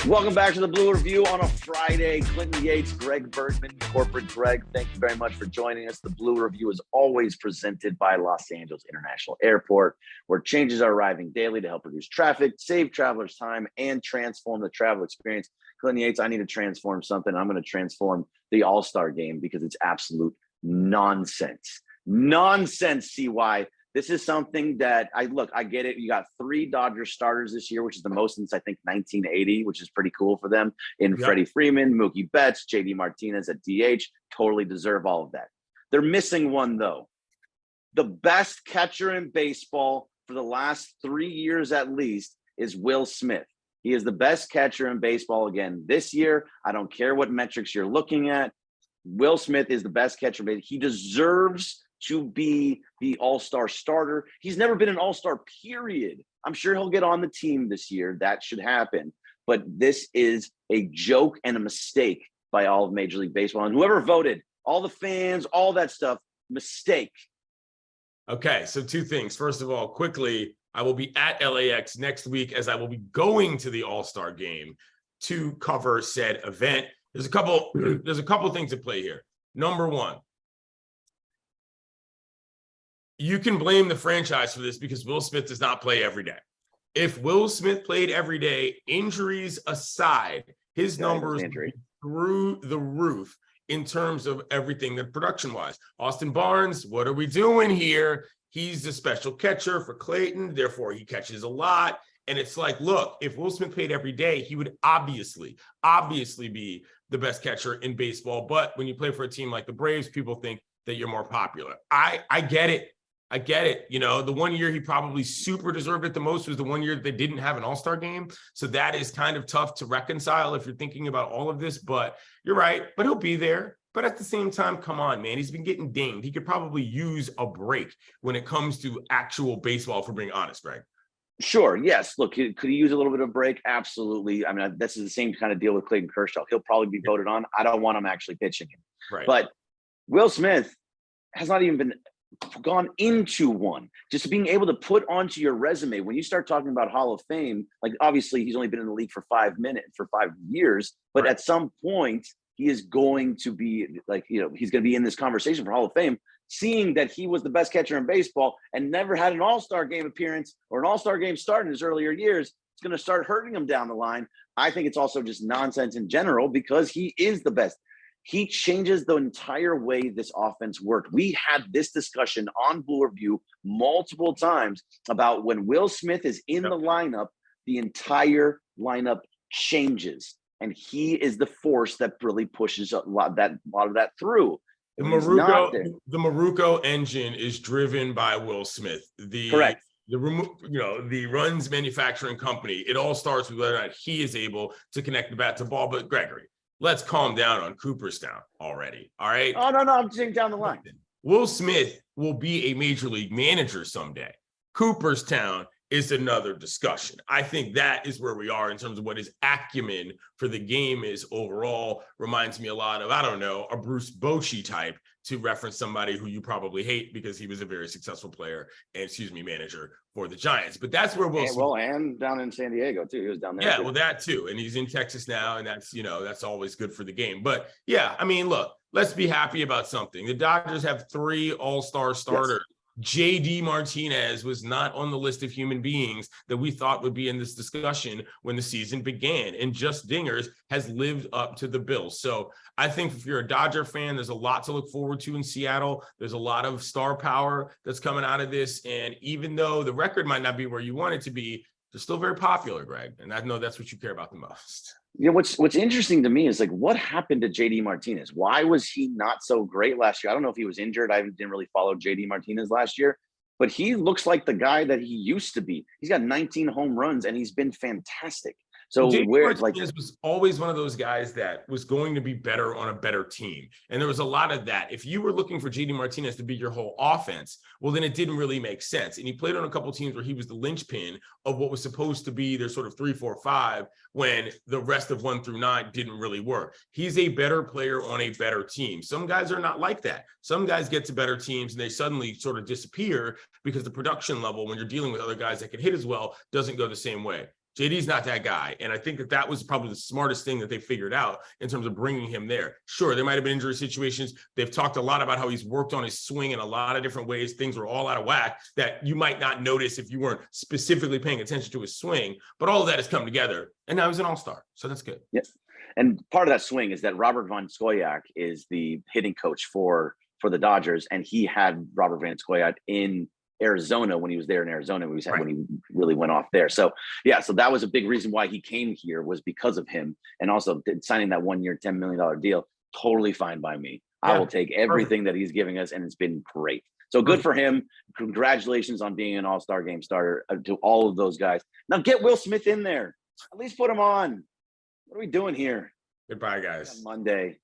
Welcome back to the Blue Review on a Friday. Clinton Yates, Greg Bergman, Corporate Greg. Thank you very much for joining us. The Blue Review is always presented by Los Angeles International Airport, where changes are arriving daily to help reduce traffic, save travelers time, and transform the travel experience. Clinton Yates, I need to transform something. I'm going to transform the All-Star game because it's absolute nonsense. Nonsense, CY. This is something that I get it. You got 3 Dodgers starters this year, which is the most since I think 1980, which is pretty cool for them. In Freddie Freeman, Mookie Betts, JD Martinez at DH, totally deserve all of that. They're missing one though. The best catcher in baseball for the last 3 years at least is Will Smith. He is the best catcher in baseball again this year. I don't care what metrics you're looking at. Will Smith is the best catcher. He deserves to be the all-star starter. He's never been an all-star, period. I'm sure he'll get on the team this year. That should happen. But this is a joke and a mistake by all of Major League Baseball. And whoever voted, all the fans, all that stuff, mistake. Okay, so 2 things. First of all, quickly, I will be at LAX next week as I will be going to the All-Star game to cover said event. There's a couple things at play here. Number one, you can blame the franchise for this because Will Smith does not play every day. If Will Smith played every day, injuries aside, his numbers through the roof in terms of everything that production-wise. Austin Barnes, what are we doing here? He's the special catcher for Clayton, therefore he catches a lot. And it's like, look, if Will Smith played every day, he would obviously be the best catcher in baseball. But when you play for a team like the Braves, people think that you're more popular. I get it. I get it. You know, the 1 year he probably super deserved it the most was the 1 year that they didn't have an all-star game. So that is kind of tough to reconcile if you're thinking about all of this, but you're right, but he'll be there. But at the same time, come on, man, he's been getting dinged. He could probably use a break when it comes to actual baseball, for being honest, Greg. Sure. Yes. Look, could he use a little bit of a break? Absolutely. I mean, this is the same kind of deal with Clayton Kershaw. He'll probably be voted on. I don't want him actually pitching him. Right. But Will Smith has not even been gone into one. Just being able to put onto your resume when you start talking about Hall of Fame, like obviously he's only been in the league for 5 years, but at some point he is going to be like, you know, he's going to be in this conversation for Hall of Fame, seeing that he was the best catcher in baseball and never had an all-star game appearance or an all-star game start in his earlier years. It's going to start hurting him down the line. I think it's also just nonsense in general because he is the best. He changes the entire way this offense worked. We had this discussion on Blue Review multiple times about when Will Smith is in the lineup, the entire lineup changes. And he is the force that really pushes a lot of that through. The Maruko engine is driven by Will Smith. Correct. The runs manufacturing company, it all starts with whether or not he is able to connect the bat to ball. But Gregory, let's calm down on Cooperstown already. All right. Oh, no, I'm saying down the line. Will Smith will be a major league manager someday. Cooperstown is another discussion. I think that is where we are in terms of what his acumen for the game is overall. Reminds me a lot of, I don't know, a Bruce Bochy type, to reference somebody who you probably hate because he was a very successful player and, manager for the Giants. But that's where Will Smith. And down in San Diego too. He was down there. Yeah, well, that too. And he's in Texas now, and that's always good for the game. But yeah, I mean, look, let's be happy about something. The Dodgers have 3 all-star starters. Yes. JD Martinez was not on the list of human beings that we thought would be in this discussion when the season began, and Just Dingers has lived up to the bill. So I think if you're a Dodger fan, there's a lot to look forward to in Seattle. There's a lot of star power that's coming out of this. And even though the record might not be where you want it to be, they're still very popular, Greg. And I know that's what you care about the most. Yeah, what's interesting to me is like, what happened to JD Martinez? Why was he not so great last year? I don't know if he was injured. I didn't really follow JD Martinez last year, but he looks like the guy that he used to be. He's got 19 home runs and he's been fantastic. So Martinez was always one of those guys that was going to be better on a better team. And there was a lot of that. If you were looking for JD Martinez to be your whole offense, well, then it didn't really make sense. And he played on a couple teams where he was the linchpin of what was supposed to be their sort of 3, 4, 5, when the rest of 1 through 9 didn't really work. He's a better player on a better team. Some guys are not like that. Some guys get to better teams and they suddenly sort of disappear because the production level, when you're dealing with other guys that can hit as well, doesn't go the same way. JD's not that guy. And I think that was probably the smartest thing that they figured out in terms of bringing him there. Sure, there might have been injury situations. They've talked a lot about how he's worked on his swing in a lot of different ways. Things were all out of whack that you might not notice if you weren't specifically paying attention to his swing. But all of that has come together. And now he's an all-star. So that's good. Yes. And part of that swing is that Robert Van Scoyoc is the hitting coach for the Dodgers. And he had Robert Van Scoyoc in Arizona when he was there in Arizona, when he really went off there. So yeah, so that was a big reason why he came here, was because of him. And also signing that 1 year, $10 million deal, totally fine by me. Yeah. I will take everything that he's giving us, and it's been great. So good for him. Congratulations on being an all-star game starter to all of those guys. Now get Will Smith in there. At least put him on. What are we doing here? Goodbye, guys. Monday.